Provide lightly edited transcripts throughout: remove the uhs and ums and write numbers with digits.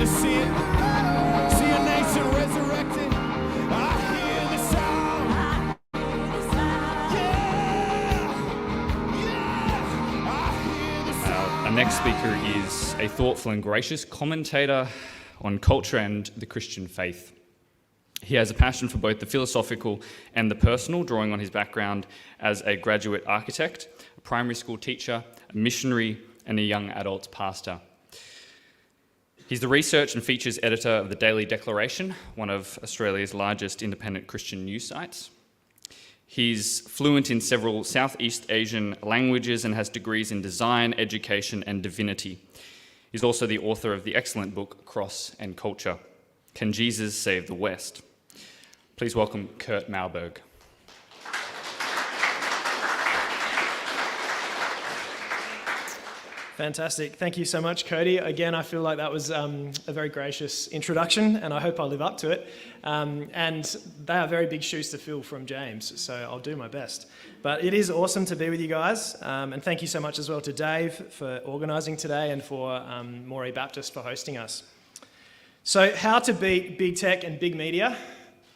to see it. See a nation resurrected. I hear the sound. Our next speaker is a thoughtful and gracious commentator on culture and the Christian faith. He has a passion for both the philosophical and the personal, drawing on his background as a graduate architect, a primary school teacher, a missionary, and a young adult pastor. He's the research and features editor of the Daily Declaration, one of Australia's largest independent Christian news sites. He's fluent in several Southeast Asian languages and has degrees in design, education, and divinity. He's also the author of the excellent book, Cross and Culture: Can Jesus Save the West? Please welcome Kurt Mahlburg. Fantastic. Thank you so much, Cody. Again, I feel like that was a very gracious introduction, and I hope I live up to it. And they are very big shoes to fill from James, so I'll do my best. But it is awesome to be with you guys, and thank you so much as well to Dave for organising today and for Moree Baptist for hosting us. So how to beat big tech and big media?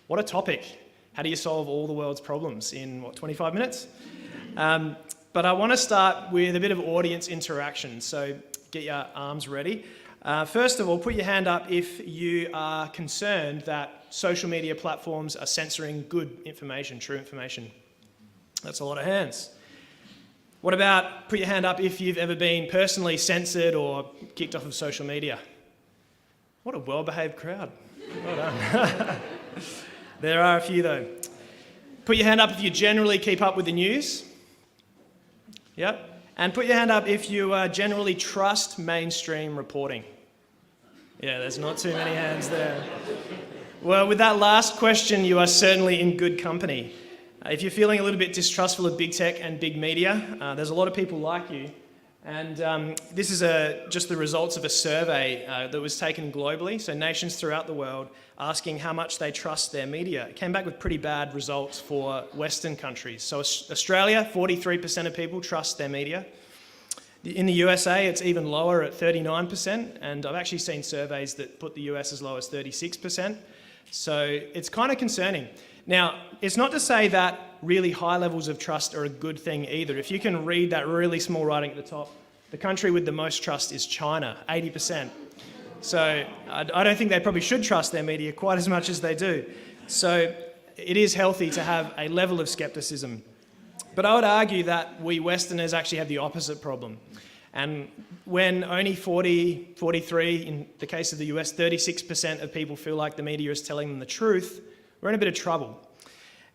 What a topic. How do you solve all the world's problems in, 25 minutes? But I want to start with a bit of audience interaction, so get your arms ready. First of all, put your hand up if you are concerned that social media platforms are censoring good information, true information. That's a lot of hands. What about, put your hand up if you've ever been personally censored or kicked off of social media? What a well-behaved crowd. Well done. There are a few though. Put your hand up if you generally keep up with the news. Yep. And put your hand up if you generally trust mainstream reporting. Yeah, there's not too many hands there. Well, with that last question, you are certainly in good company. If you're feeling a little bit distrustful of big tech and big media, there's a lot of people like you. And this is just the results of a survey that was taken globally, so nations throughout the world, asking how much they trust their media. It came back with pretty bad results for Western countries. So Australia, 43% of people trust their media. In the USA, it's even lower at 39%, and I've actually seen surveys that put the US as low as 36%. So it's kind of concerning. Now, it's not to say that really high levels of trust are a good thing either. If you can read that really small writing at the top, the country with the most trust is China, 80%. So I don't think they probably should trust their media quite as much as they do. So it is healthy to have a level of skepticism. But I would argue that we Westerners actually have the opposite problem. And when only 43, in the case of the US, 36% of people feel like the media is telling them the truth, we're in a bit of trouble.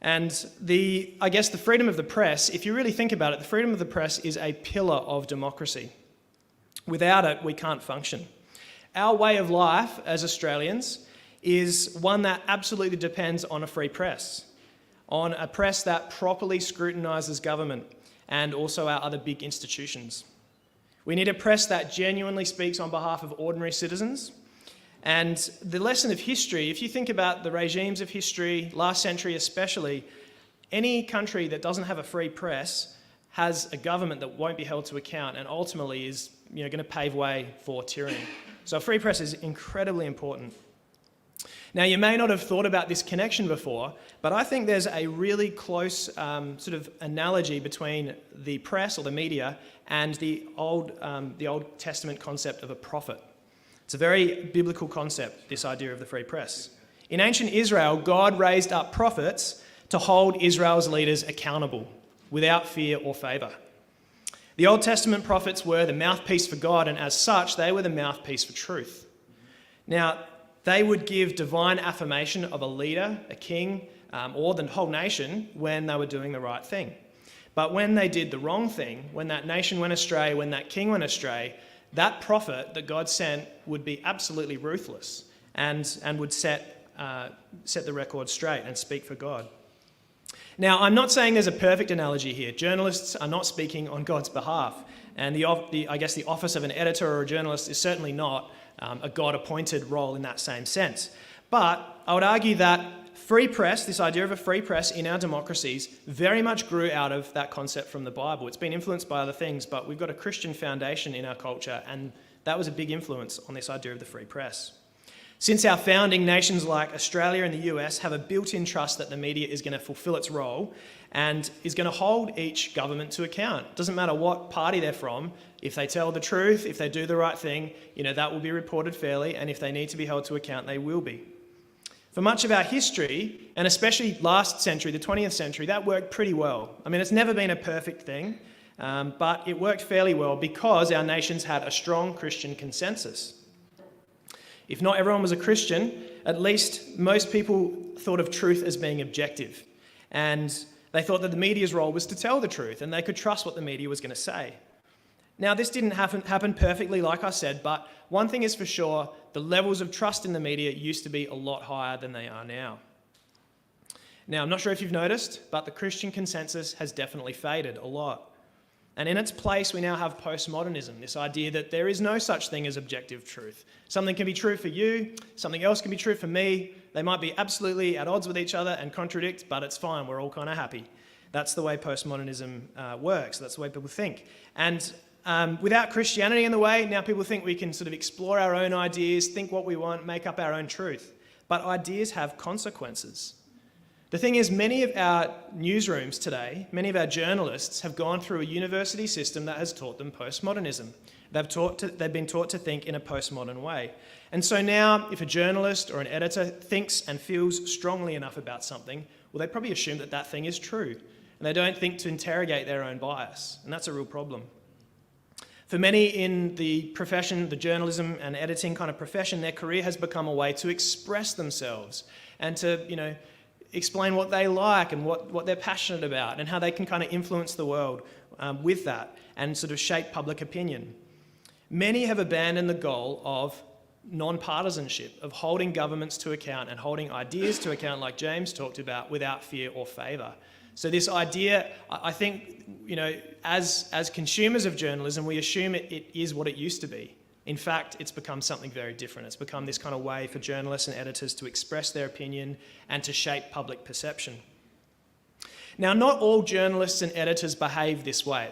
And I guess the freedom of the press, if you really think about it, the freedom of the press is a pillar of democracy. Without it, we can't function. Our way of life as Australians is one that absolutely depends on a free press, on a press that properly scrutinises government and also our other big institutions. We need a press that genuinely speaks on behalf of ordinary citizens. And the lesson of history, if you think about the regimes of history, last century especially, any country that doesn't have a free press has a government that won't be held to account and ultimately is going to pave way for tyranny. So a free press is incredibly important. Now, you may not have thought about this connection before, but I think there's a really close sort of analogy between the press or the media and the Old Testament concept of a prophet. It's a very biblical concept, this idea of the free press. In ancient Israel, God raised up prophets to hold Israel's leaders accountable without fear or favour. The Old Testament prophets were the mouthpiece for God, and as such, they were the mouthpiece for truth. Now, they would give divine affirmation of a leader, a king, or the whole nation when they were doing the right thing. But when they did the wrong thing, when that nation went astray, when that king went astray, that prophet that God sent would be absolutely ruthless and would set the record straight and speak for God. Now, I'm not saying there's a perfect analogy here. Journalists are not speaking on God's behalf. And I guess the office of an editor or a journalist is certainly not a God-appointed role in that same sense. But I would argue that free press, this idea of a free press in our democracies, very much grew out of that concept from the Bible. It's been influenced by other things, but we've got a Christian foundation in our culture, and that was a big influence on this idea of the free press. Since our founding, nations like Australia and the US have a built-in trust that the media is going to fulfill its role and is going to hold each government to account. It doesn't matter what party they're from. If they tell the truth, if they do the right thing, that will be reported fairly, and if they need to be held to account, they will be. For much of our history, and especially last century, the 20th century, that worked pretty well. I mean, it's never been a perfect thing, but it worked fairly well because our nations had a strong Christian consensus. If not everyone was a Christian, at least most people thought of truth as being objective. And they thought that the media's role was to tell the truth, and they could trust what the media was going to say. Now, this didn't happen perfectly, like I said, but one thing is for sure, the levels of trust in the media used to be a lot higher than they are now. Now, I'm not sure if you've noticed, but the Christian consensus has definitely faded a lot. And in its place, we now have postmodernism, this idea that there is no such thing as objective truth. Something can be true for you, something else can be true for me. They might be absolutely at odds with each other and contradict, but it's fine, we're all kind of happy. That's the way postmodernism works, that's the way people think. And without Christianity in the way, now people think we can sort of explore our own ideas, think what we want, make up our own truth. But ideas have consequences. The thing is, many of our newsrooms today, many of our journalists have gone through a university system that has taught them postmodernism. They've been taught to think in a postmodern way. And so now, if a journalist or an editor thinks and feels strongly enough about something, well, they probably assume that that thing is true. And they don't think to interrogate their own bias. And that's a real problem. For many in the profession, the journalism and editing kind of profession, their career has become a way to express themselves and to, explain what they like and what they're passionate about and how they can kind of influence the world with that and sort of shape public opinion. Many have abandoned the goal of non-partisanship, of holding governments to account and holding ideas to account, like James talked about, without fear or favour. So this idea, I think, as consumers of journalism, we assume it is what it used to be. In fact, it's become something very different. It's become this kind of way for journalists and editors to express their opinion and to shape public perception. Now, not all journalists and editors behave this way.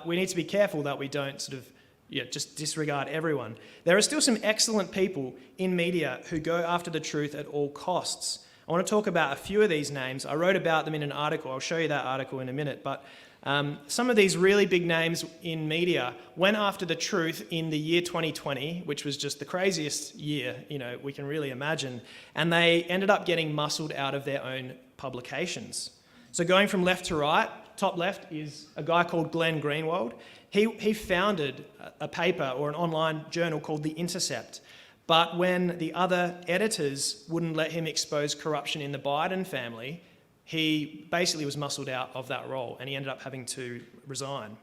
We need to be careful that we don't sort of just disregard everyone. There are still some excellent people in media who go after the truth at all costs. I want to talk about a few of these names. I wrote about them in an article. I'll show you that article in a minute. But some of these really big names in media went after the truth in the year 2020, which was just the craziest year, we can really imagine. And they ended up getting muscled out of their own publications. So going from left to right, top left is a guy called Glenn Greenwald. He founded a paper or an online journal called The Intercept. But when the other editors wouldn't let him expose corruption in the Biden family, he basically was muscled out of that role and he ended up having to resign.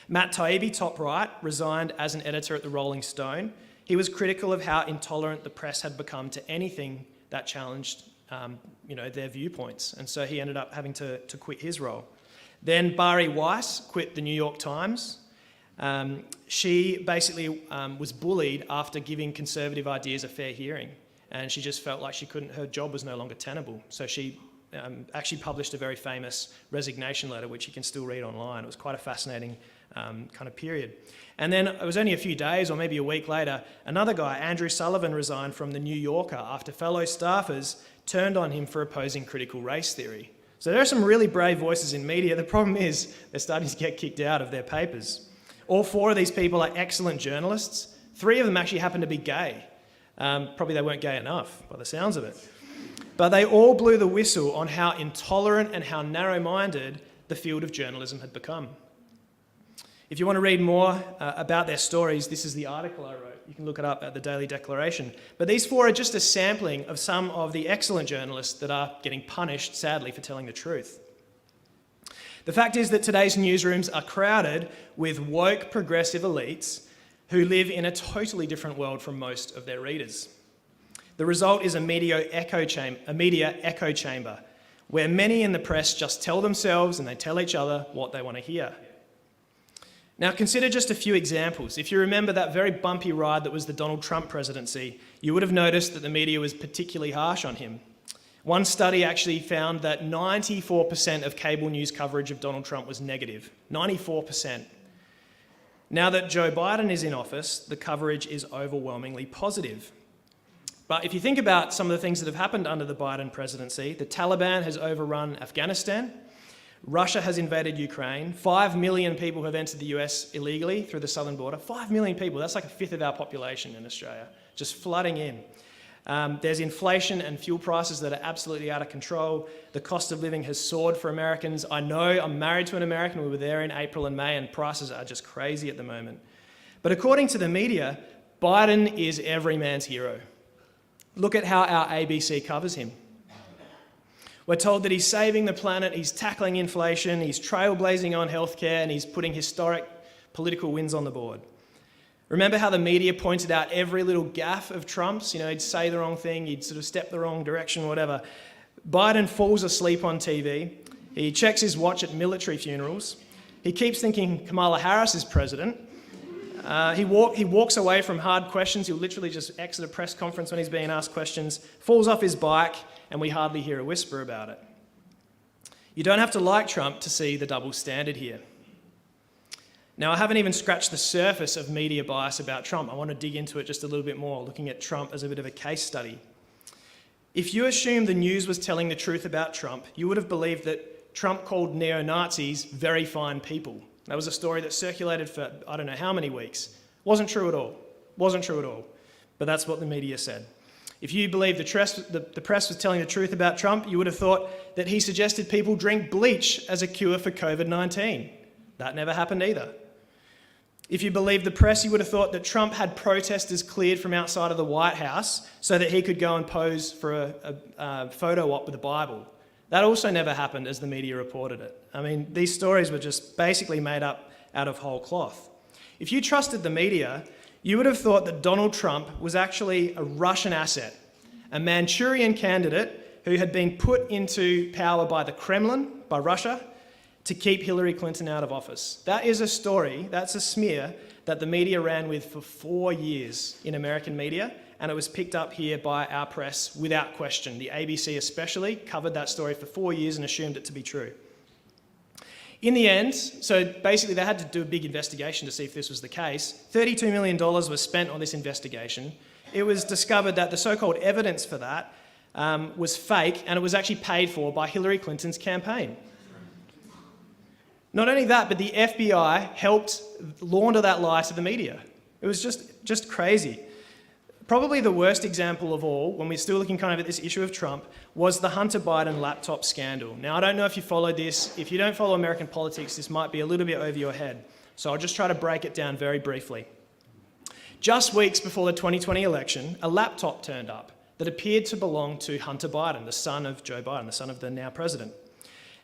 Matt Taibbi, top right, resigned as an editor at the Rolling Stone. He was critical of how intolerant the press had become to anything that challenged their viewpoints, and so he ended up having to quit his role. Then Bari Weiss quit the New York Times. She basically was bullied after giving conservative ideas a fair hearing, and she just felt like her job was no longer tenable. So she actually published a very famous resignation letter, which you can still read online. It was quite a fascinating kind of period. And then it was only a few days or maybe a week later, another guy, Andrew Sullivan, resigned from The New Yorker after fellow staffers turned on him for opposing critical race theory. So there are some really brave voices in media. The problem is they're starting to get kicked out of their papers. All four of these people are excellent journalists. 3 of them actually happen to be gay. Probably they weren't gay enough by the sounds of it. But they all blew the whistle on how intolerant and how narrow-minded the field of journalism had become. If you want to read more about their stories, this is the article I wrote. You can look it up at the Daily Declaration. But these 4 are just a sampling of some of the excellent journalists that are getting punished, sadly, for telling the truth. The fact is that today's newsrooms are crowded with woke progressive elites who live in a totally different world from most of their readers. The result is a media echo chamber, where many in the press just tell themselves and they tell each other what they want to hear. Now consider just a few examples. If you remember that very bumpy ride that was the Donald Trump presidency, you would have noticed that the media was particularly harsh on him. One study actually found that 94% of cable news coverage of Donald Trump was negative. 94%. Now that Joe Biden is in office, the coverage is overwhelmingly positive. But if you think about some of the things that have happened under the Biden presidency, the Taliban has overrun Afghanistan, Russia has invaded Ukraine, 5 million people have entered the US illegally through the southern border. 5 million people, that's like a fifth of our population in Australia, just flooding in. There's inflation and fuel prices that are absolutely out of control. The cost of living has soared for Americans. I know, I'm married to an American. We were there in April and May, and prices are just crazy at the moment. But according to the media, Biden is every man's hero. Look at how our ABC covers him. We're told that he's saving the planet, he's tackling inflation, he's trailblazing on healthcare, and he's putting historic political wins on the board. Remember how the media pointed out every little gaffe of Trump's? You know, he'd say the wrong thing, he'd sort of step the wrong direction, whatever. Biden falls asleep on TV. He checks his watch at military funerals. He keeps thinking Kamala Harris is president. He walks away from hard questions. He'll literally just exit a press conference when he's being asked questions, falls off his bike, and we hardly hear a whisper about it. You don't have to like Trump to see the double standard here. Now, I haven't even scratched the surface of media bias about Trump. I want to dig into it just a little bit more, looking at Trump as a bit of a case study. If you assumed the news was telling the truth about Trump, you would have believed that Trump called neo-Nazis very fine people. That was a story that circulated for I don't know how many weeks. Wasn't true at all. Wasn't true at all. But that's what the media said. If you believed the press was telling the truth about Trump, you would have thought that he suggested people drink bleach as a cure for COVID-19. That never happened either. If you believed the press, you would have thought that Trump had protesters cleared from outside of the White House so that he could go and pose for a photo op with the Bible. That also never happened as the media reported it. I mean, these stories were just basically made up out of whole cloth. If you trusted the media, you would have thought that Donald Trump was actually a Russian asset, a Manchurian candidate who had been put into power by the Kremlin, by Russia, to keep Hillary Clinton out of office. That is a story, that's a smear that the media ran with for 4 years in American media, and it was picked up here by our press without question. The ABC especially covered that story for 4 years and assumed it to be true. In the end, so basically they had to do a big investigation to see if this was the case. $32 million was spent on this investigation. It was discovered that the so-called evidence for that was fake, and it was actually paid for by Hillary Clinton's campaign. Not only that, but the FBI helped launder that lie to the media. It was just crazy. Probably the worst example of all, when we're still looking kind of at this issue of Trump, was the Hunter Biden laptop scandal. Now, I don't know if you followed this. If you don't follow American politics, this might be a little bit over your head. So I'll just try to break it down very briefly. Just weeks before the 2020 election, a laptop turned up that appeared to belong to Hunter Biden, the son of Joe Biden, the son of the now president.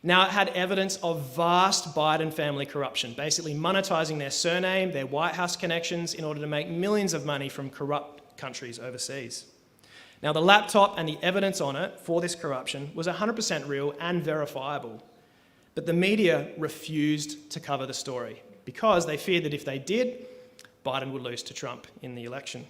Now, it had evidence of vast Biden family corruption, basically monetizing their surname, their White House connections, in order to make millions of money from corrupt countries overseas. Now, the laptop and the evidence on it for this corruption was 100% real and verifiable. But the media refused to cover the story because they feared that if they did, Biden would lose to Trump in the election.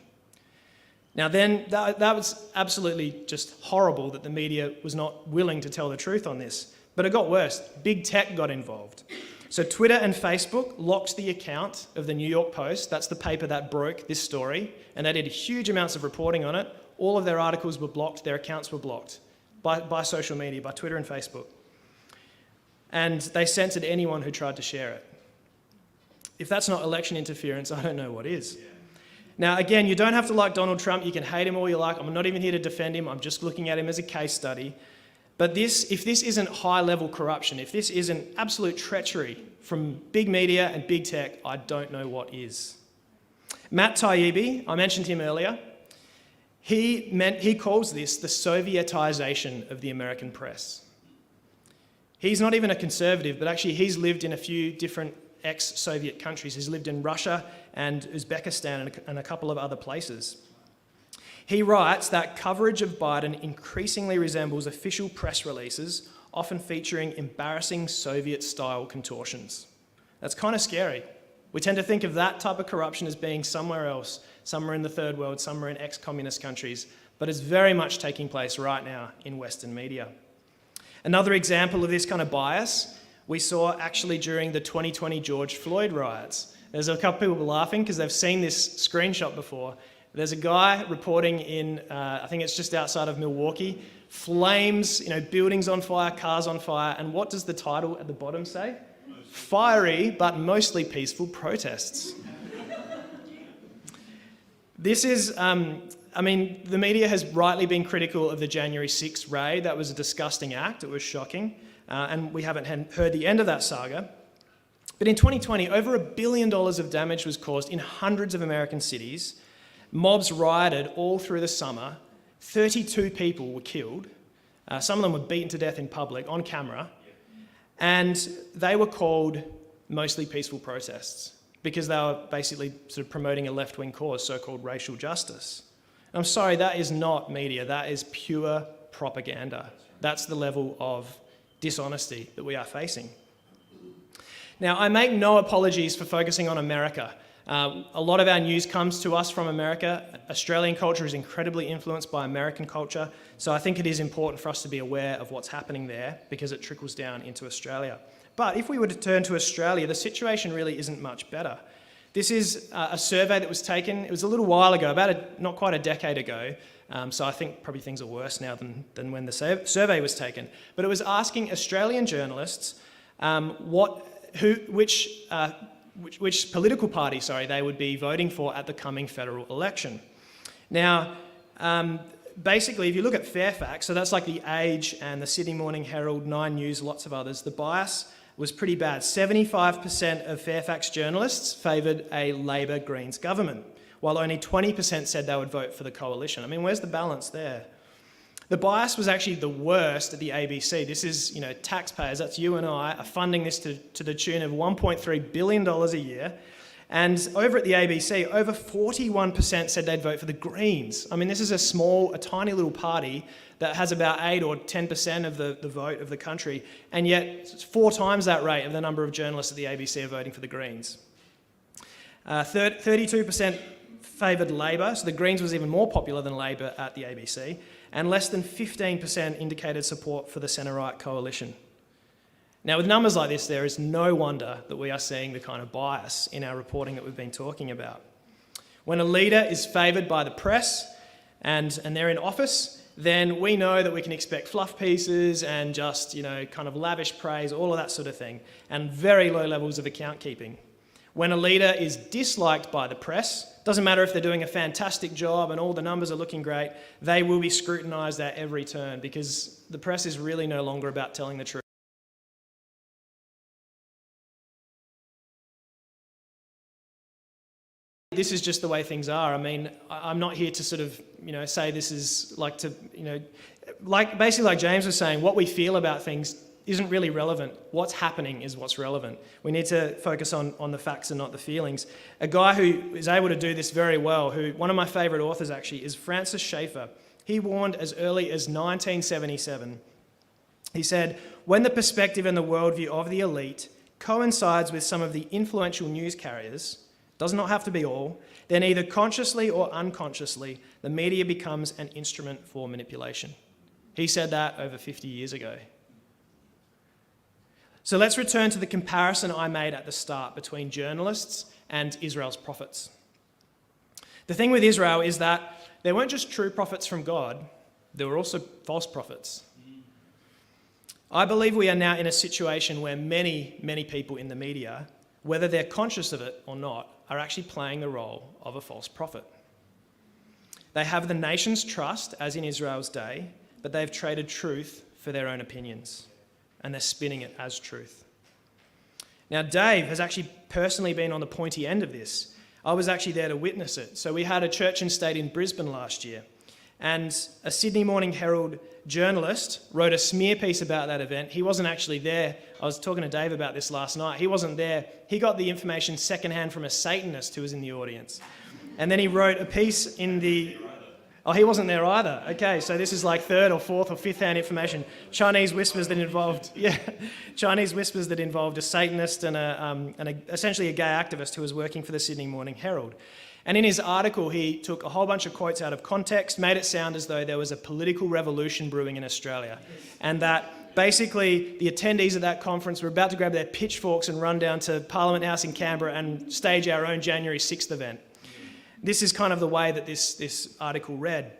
Now then, that was absolutely just horrible that the media was not willing to tell the truth on this. But it got worse. Big tech got involved. So Twitter and Facebook locked the account of the New York Post. That's the paper that broke this story. And they did huge amounts of reporting on it. All of their articles were blocked. Their accounts were blocked by social media, by Twitter and Facebook. And they censored anyone who tried to share it. If that's not election interference, I don't know what is. Now, again, you don't have to like Donald Trump. You can hate him all you like. I'm not even here to defend him. I'm just looking at him as a case study. But if this isn't high-level corruption, if this isn't absolute treachery from big media and big tech, I don't know what is. Matt Taibbi, I mentioned him earlier, he calls this the Sovietization of the American press. He's not even a conservative, but actually he's lived in a few different ex-Soviet countries. He's lived in Russia and Uzbekistan and a couple of other places. He writes that coverage of Biden increasingly resembles official press releases, often featuring embarrassing Soviet-style contortions. That's kind of scary. We tend to think of that type of corruption as being somewhere else, somewhere in the third world, somewhere in ex-communist countries, but it's very much taking place right now in Western media. Another example of this kind of bias we saw actually during the 2020 George Floyd riots. There's a couple of people laughing because they've seen this screenshot before. There's a guy reporting in, I think it's just outside of Milwaukee, flames, buildings on fire, cars on fire, and what does the title at the bottom say? Fiery but mostly peaceful protests. This is, the media has rightly been critical of the January 6th raid. That was a disgusting act. It was shocking. And we haven't heard the end of that saga. But in 2020, over $1 billion of damage was caused in hundreds of American cities. Mobs rioted all through the summer. 32 people were killed. Some of them were beaten to death in public, on camera. And they were called mostly peaceful protests because they were basically sort of promoting a left-wing cause, so-called racial justice. I'm sorry, that is not media. That is pure propaganda. That's the level of dishonesty that we are facing. Now, I make no apologies for focusing on America. A lot of our news comes to us from America. Australian culture is incredibly influenced by American culture, so I think it is important for us to be aware of what's happening there because it trickles down into Australia. But if we were to turn to Australia, the situation really isn't much better. This is a survey that was taken, it was a little while ago, not quite a decade ago, so I think probably things are worse now than when the survey was taken. But it was asking Australian journalists which political party, they would be voting for at the coming federal election. Now, basically, if you look at Fairfax, so that's like The Age and the Sydney Morning Herald, 9 News, lots of others, the bias was pretty bad. 75% of Fairfax journalists favoured a Labor Greens government, while only 20% said they would vote for the coalition. I mean, where's the balance there? The bias was actually the worst at the ABC. This is, taxpayers, that's you and I, are funding this to the tune of $1.3 billion a year. And over at the ABC, over 41% said they'd vote for the Greens. I mean, this is a tiny little party that has about 8 or 10% of the vote of the country, and yet it's 4 times that rate of the number of journalists at the ABC are voting for the Greens. 32% favoured Labor, so the Greens was even more popular than Labor at the ABC, and less than 15% indicated support for the centre-right coalition. Now, with numbers like this, there is no wonder that we are seeing the kind of bias in our reporting that we've been talking about. When a leader is favoured by the press and they're in office, then we know that we can expect fluff pieces and just, kind of lavish praise, all of that sort of thing, and very low levels of account keeping. When a leader is disliked by the press, doesn't matter if they're doing a fantastic job and all the numbers are looking great, they will be scrutinised at every turn because the press is really no longer about telling the truth. This is just the way things are. I mean, I'm not here to sort of, say this is like basically like James was saying, what we feel about things isn't really relevant. What's happening is what's relevant. We need to focus on the facts and not the feelings. A guy who is able to do this very well, one of my favourite authors actually, is Francis Schaeffer. He warned as early as 1977. He said, when the perspective and the worldview of the elite coincides with some of the influential news carriers, does not have to be all, then either consciously or unconsciously, the media becomes an instrument for manipulation. He said that over 50 years ago. So let's return to the comparison I made at the start between journalists and Israel's prophets. The thing with Israel is that there weren't just true prophets from God, there were also false prophets. I believe we are now in a situation where many, many people in the media, whether they're conscious of it or not, are actually playing the role of a false prophet. They have the nation's trust, as in Israel's day, but they've traded truth for their own opinions, and they're spinning it as truth. Now, Dave has actually personally been on the pointy end of this. I was actually there to witness it. So we had a church and state in Brisbane last year, and a Sydney Morning Herald journalist wrote a smear piece about that event. He wasn't actually there. I was talking to Dave about this last night. He wasn't there. He got the information secondhand from a Satanist who was in the audience. And then he wrote a piece in the... Oh, he wasn't there either. Okay, so this is like 3rd or 4th or 5th-hand information. Chinese whispers that involved a Satanist and essentially a gay activist who was working for the Sydney Morning Herald. And in his article, he took a whole bunch of quotes out of context, made it sound as though there was a political revolution brewing in Australia, and that basically the attendees at that conference were about to grab their pitchforks and run down to Parliament House in Canberra and stage our own January 6th event. This is kind of the way that this article read.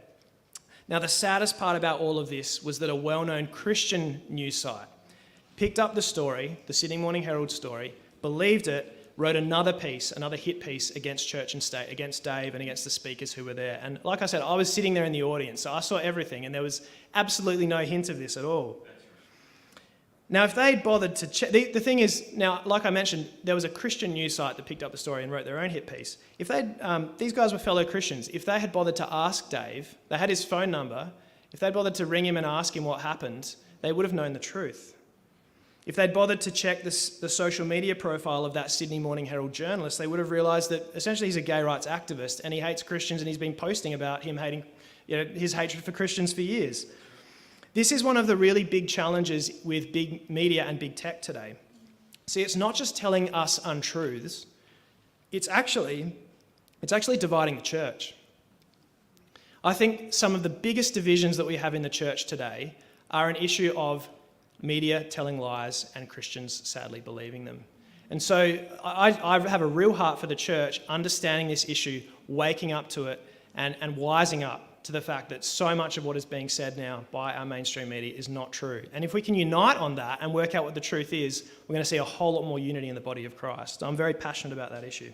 Now, the saddest part about all of this was that a well-known Christian news site picked up the story, the Sydney Morning Herald story, believed it, wrote another piece, another hit piece against Church and State, against Dave and against the speakers who were there. And like I said, I was sitting there in the audience, so I saw everything, and there was absolutely no hint of this at all. Now, if they'd bothered to check, the thing is, now, like I mentioned, there was a Christian news site that picked up the story and wrote their own hit piece. If these guys were fellow Christians, if they had bothered to ask Dave, they had his phone number, if they'd bothered to ring him and ask him what happened, they would have known the truth. If they'd bothered to check the social media profile of that Sydney Morning Herald journalist, they would have realised that essentially he's a gay rights activist and he hates Christians, and he's been posting about him hating, his hatred for Christians for years. This is one of the really big challenges with big media and big tech today. See, it's not just telling us untruths, it's actually dividing the church. I think some of the biggest divisions that we have in the church today are an issue of media telling lies and Christians sadly believing them. And so I have a real heart for the church, understanding this issue, waking up to it, and wising up to the fact that so much of what is being said now by our mainstream media is not true. And if we can unite on that and work out what the truth is, we're going to see a whole lot more unity in the body of Christ. I'm very passionate about that issue.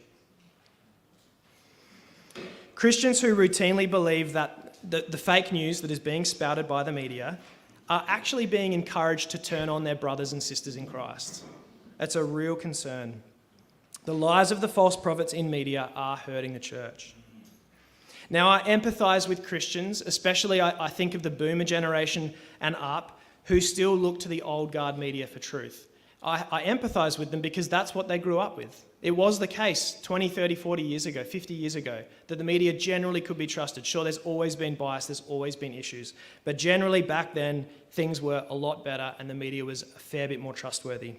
Christians who routinely believe that the fake news that is being spouted by the media are actually being encouraged to turn on their brothers and sisters in Christ. That's a real concern. The lies of the false prophets in media are hurting the church. Now, I empathise with Christians, especially I think of the boomer generation and up, who still look to the old guard media for truth. I empathise with them because that's what they grew up with. It was the case 20, 30, 40 years ago, 50 years ago, that the media generally could be trusted. Sure, there's always been bias, there's always been issues, but generally back then, things were a lot better and the media was a fair bit more trustworthy.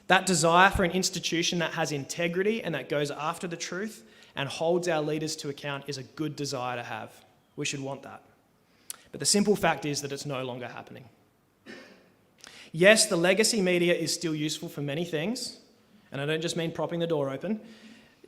That desire for an institution that has integrity and that goes after the truth and holds our leaders to account is a good desire to have. We should want that. But the simple fact is that it's no longer happening. Yes, the legacy media is still useful for many things, and I don't just mean propping the door open.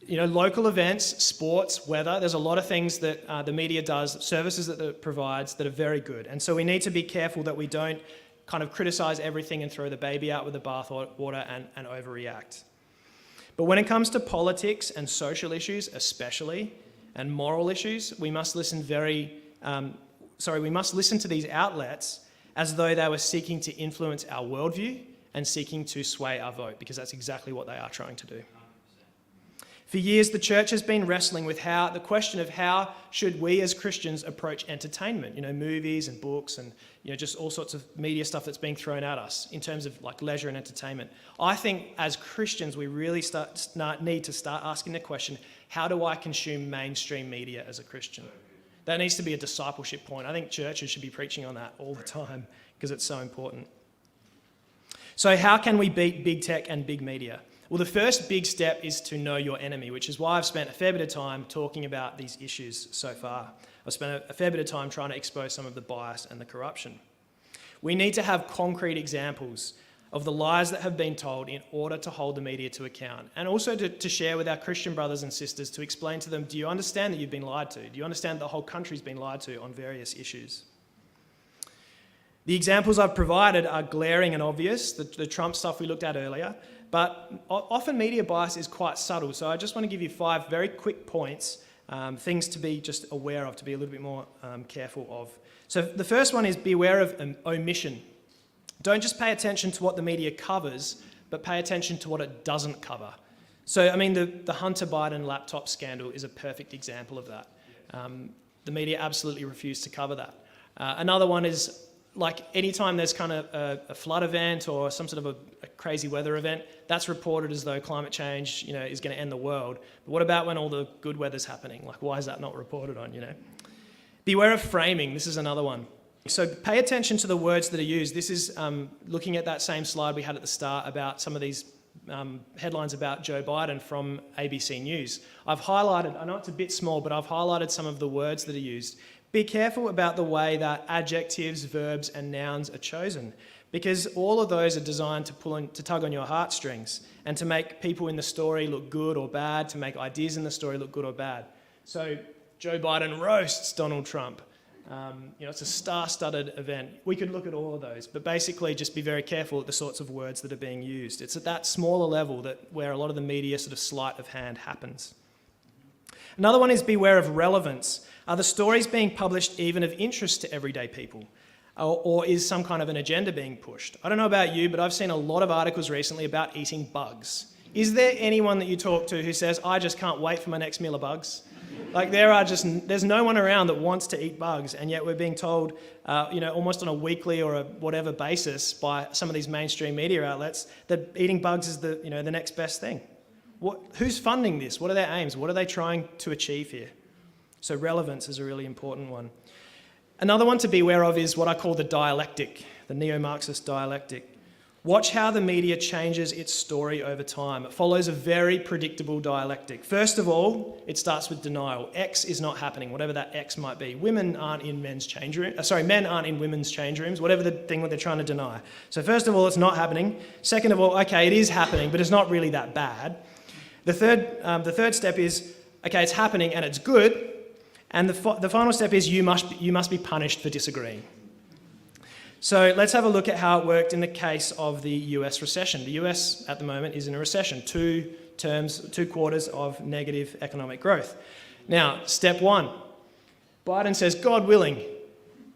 Local events, sports, weather, there's a lot of things that the media does, services that it provides that are very good. And so we need to be careful that we don't kind of criticise everything and throw the baby out with the bathwater and overreact. But when it comes to politics and social issues especially, and moral issues, we must listen to these outlets as though they were seeking to influence our worldview and seeking to sway our vote, because that's exactly what they are trying to do. For years, the church has been wrestling with the question of how should we as Christians approach entertainment, movies and books and just all sorts of media stuff that's being thrown at us in terms of like leisure and entertainment. I think as Christians, we really need to start asking the question, how do I consume mainstream media as a Christian? That needs to be a discipleship point. I think churches should be preaching on that all the time because it's so important. So how can we beat big tech and big media? Well, the first big step is to know your enemy, which is why I've spent a fair bit of time talking about these issues so far. I've spent a fair bit of time trying to expose some of the bias and the corruption. We need to have concrete examples of the lies that have been told in order to hold the media to account, and also to share with our Christian brothers and sisters to explain to them, do you understand that you've been lied to? Do you understand that the whole country's been lied to on various issues? The examples I've provided are glaring and obvious, the Trump stuff we looked at earlier, but often media bias is quite subtle. So I just want to give you 5 very quick points, things to be just aware of, to be a little bit more careful of. So the first one is beware of omission. Don't just pay attention to what the media covers, but pay attention to what it doesn't cover. So, the Hunter Biden laptop scandal is a perfect example of that. The media absolutely refused to cover that. Another one is, like, anytime there's kind of a flood event or some sort of a crazy weather event, that's reported as though climate change, is going to end the world. But what about when all the good weather's happening? Like, why is that not reported on, Beware of framing. This is another one. So pay attention to the words that are used. This is looking at that same slide we had at the start about some of these headlines about Joe Biden from ABC News. I've highlighted, I know it's a bit small, but I've highlighted some of the words that are used. Be careful about the way that adjectives, verbs, and nouns are chosen, because all of those are designed to tug on your heartstrings and to make people in the story look good or bad, to make ideas in the story look good or bad. So Joe Biden roasts Donald Trump. It's a star-studded event. We could look at all of those, but basically just be very careful at the sorts of words that are being used. It's at that smaller level where a lot of the media sort of sleight of hand happens. Another one is beware of relevance. Are the stories being published even of interest to everyday people? Or is some kind of an agenda being pushed? I don't know about you, but I've seen a lot of articles recently about eating bugs. Is there anyone that you talk to who says, I just can't wait for my next meal of bugs? Like there's no one around that wants to eat bugs, and yet we're being told, almost on a weekly or a whatever basis by some of these mainstream media outlets that eating bugs is the next best thing. Who's funding this? What are their aims? What are they trying to achieve here? So relevance is a really important one. Another one to be aware of is what I call the dialectic, the neo-Marxist dialectic. Watch how the media changes its story over time. It follows a very predictable dialectic. First of all, it starts with denial. X is not happening, whatever that X might be. Men aren't in women's change rooms, whatever the thing that they're trying to deny. So first of all, it's not happening. Second of all, okay, it is happening, but it's not really that bad. The third step is, okay, it's happening and it's good. And the final step is you must be punished for disagreeing. So let's have a look at how it worked in the case of the US recession. The US at the moment is in a recession, 2 quarters of negative economic growth. Now, step 1, Biden says, God willing,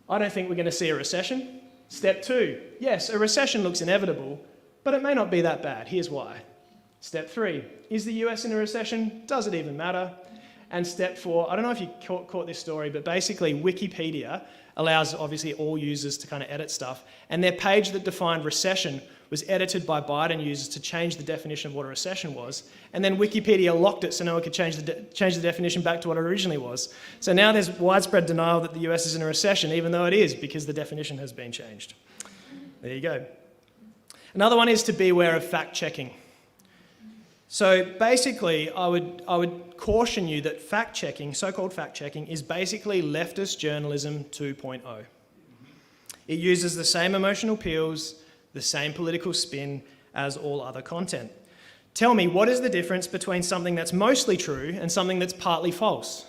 I don't think we're going to see a recession. Step 2, yes, a recession looks inevitable, but it may not be that bad. Here's why. Step 3, is the US in a recession? Does it even matter? And step 4, I don't know if you caught this story, but basically Wikipedia allows obviously all users to kind of edit stuff. And their page that defined recession was edited by Biden users to change the definition of what a recession was. And then Wikipedia locked it so no one could change the definition back to what it originally was. So now there's widespread denial that the US is in a recession, even though it is, because the definition has been changed. There you go. Another one is to beware of fact-checking. So basically, I would caution you that fact-checking, so-called fact-checking, is basically leftist journalism 2.0. It uses the same emotional appeals, the same political spin as all other content. Tell me, what is the difference between something that's mostly true and something that's partly false?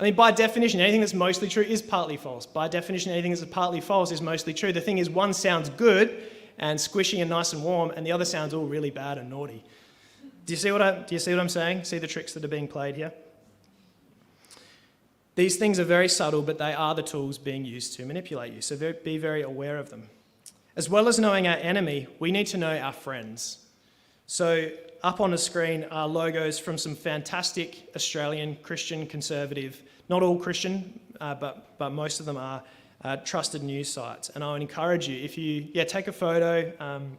I mean, by definition, anything that's mostly true is partly false. By definition, anything that's partly false is mostly true. The thing is, one sounds good and squishy and nice and warm, and the other sounds all really bad and naughty. Do you see what I'm saying? See the tricks that are being played here? These things are very subtle, but they are the tools being used to manipulate you, so be very aware of them. As well as knowing our enemy, we need to know our friends. So up on the screen are logos from some fantastic Australian Christian conservative, not all Christian, but most of them are, trusted news sites. And I would encourage you, if you take a photo,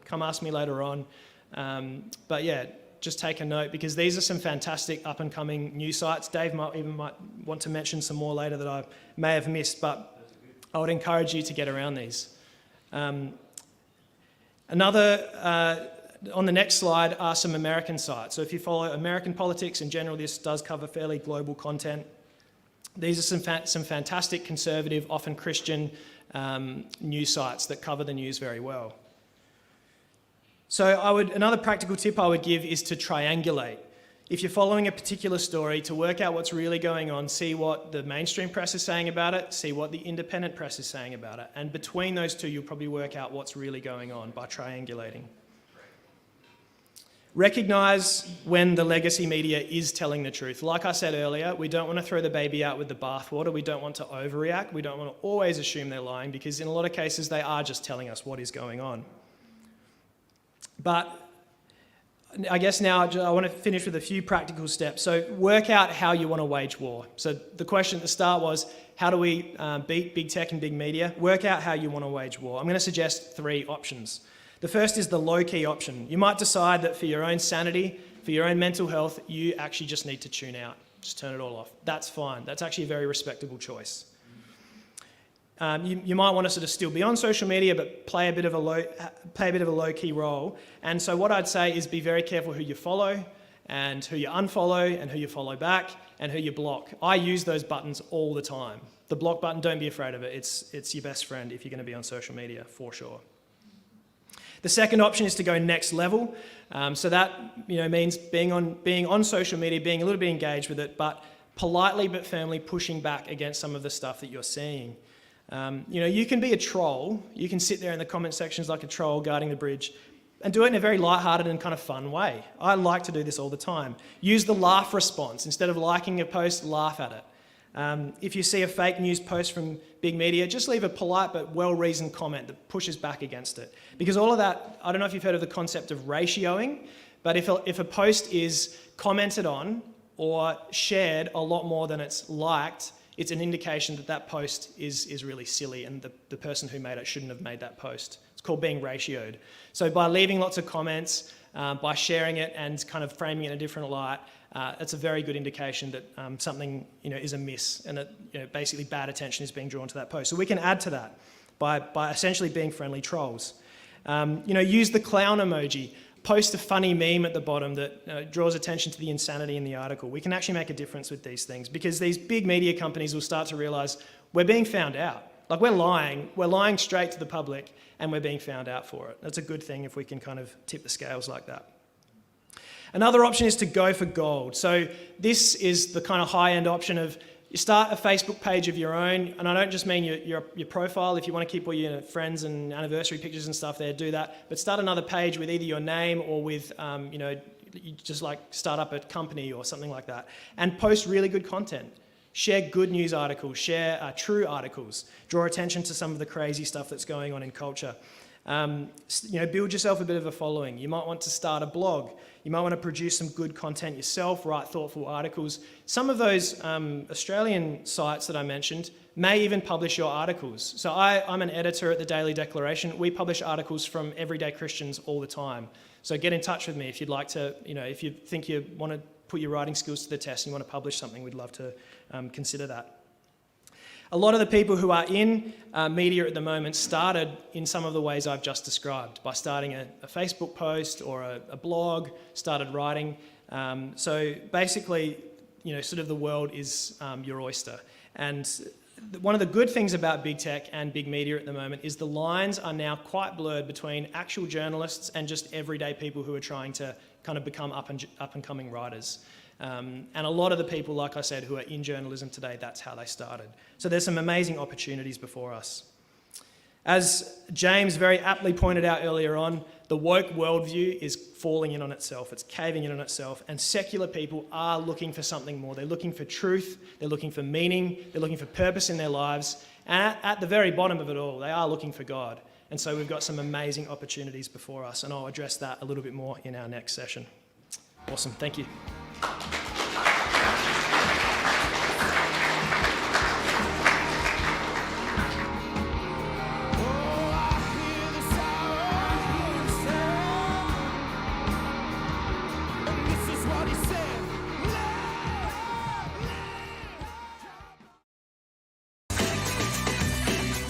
come ask me later on. Just take a note, because these are some fantastic up and coming news sites. Dave might want to mention some more later that I may have missed, but I would encourage you to get around these. On the next slide are some American sites. So if you follow American politics in general, this does cover fairly global content. These are some fantastic conservative, often Christian news sites that cover the news very well. So another practical tip I would give is to triangulate. If you're following a particular story, to work out what's really going on, see what the mainstream press is saying about it, see what the independent press is saying about it. And between those two, you'll probably work out what's really going on by triangulating. Recognise when the legacy media is telling the truth. Like I said earlier, we don't want to throw the baby out with the bathwater. We don't want to overreact. We don't want to always assume they're lying, because in a lot of cases they are just telling us what is going on. But I guess now I want to finish with a few practical steps. So work out how you want to wage war. So the question at the start was, how do we beat big tech and big media? Work out how you want to wage war. I'm going to suggest 3 options. The first is the low-key option. You might decide that for your own sanity, for your own mental health, you actually just need to tune out. Just turn it all off. That's fine. That's actually a very respectable choice. You might want to sort of still be on social media, but play a bit of a low-key role. And so what I'd say is be very careful who you follow, and who you unfollow, and who you follow back, and who you block. I use those buttons all the time. The block button, don't be afraid of it. It's your best friend if you're going to be on social media, for sure. The second option is to go next level. So that means being on social media, being a little bit engaged with it, but politely but firmly pushing back against some of the stuff that you're seeing. You can be a troll. You can sit there in the comment sections like a troll guarding the bridge and do it in a very lighthearted and kind of fun way. I like to do this all the time. Use the laugh response. Instead of liking a post, laugh at it. If you see a fake news post from big media, just leave a polite but well-reasoned comment that pushes back against it. Because all of that, I don't know if you've heard of the concept of ratioing, but if a post is commented on or shared a lot more than it's liked, it's an indication that that post is really silly and the person who made it shouldn't have made that post. It's called being ratioed. So by leaving lots of comments, by sharing it and kind of framing it in a different light, it's a very good indication that something is amiss and that basically bad attention is being drawn to that post. So we can add to that by essentially being friendly trolls. Use the clown emoji. Post a funny meme at the bottom that draws attention to the insanity in the article. We can actually make a difference with these things because these big media companies will start to realise we're being found out. Like we're lying straight to the public and we're being found out for it. That's a good thing if we can kind of tip the scales like that. Another option is to go for gold. So this is the kind of high-end option of you start a Facebook page of your own, and I don't just mean your profile. If you want to keep all your friends and anniversary pictures and stuff there, do that. But start another page with either your name or with, you just like start up a company or something like that, and post really good content. Share good news articles, share true articles, draw attention to some of the crazy stuff that's going on in culture. Build yourself a bit of a following. You might want to start a blog. You might want to produce some good content yourself, write thoughtful articles. Some of those Australian sites that I mentioned may even publish your articles. So I'm an editor at the Daily Declaration. We publish articles from everyday Christians all the time. So get in touch with me if you'd like to, if you think you want to put your writing skills to the test and you want to publish something, we'd love to consider that. A lot of the people who are in media at the moment started in some of the ways I've just described, by starting a Facebook post or a blog, started writing. So basically, sort of the world is your oyster. And one of the good things about big tech and big media at the moment is the lines are now quite blurred between actual journalists and just everyday people who are trying to kind of become up and coming writers. And a lot of the people, like I said, who are in journalism today, that's how they started. So there's some amazing opportunities before us. As James very aptly pointed out earlier on, the woke worldview is falling in on itself. It's caving in on itself. And secular people are looking for something more. They're looking for truth. They're looking for meaning. They're looking for purpose in their lives. And at the very bottom of it all, they are looking for God. And so we've got some amazing opportunities before us. And I'll address that a little bit more in our next session. Awesome. Thank you.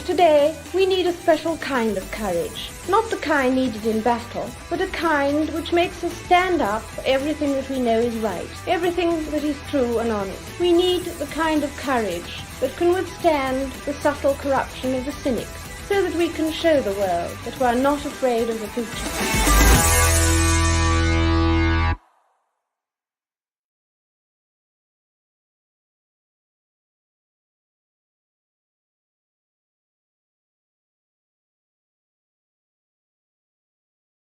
Today, we need a special kind of courage. Not the kind needed in battle, but a kind which makes us stand up for everything that we know is right, everything that is true and honest. We need the kind of courage that can withstand the subtle corruption of the cynics, so that we can show the world that we are not afraid of the future.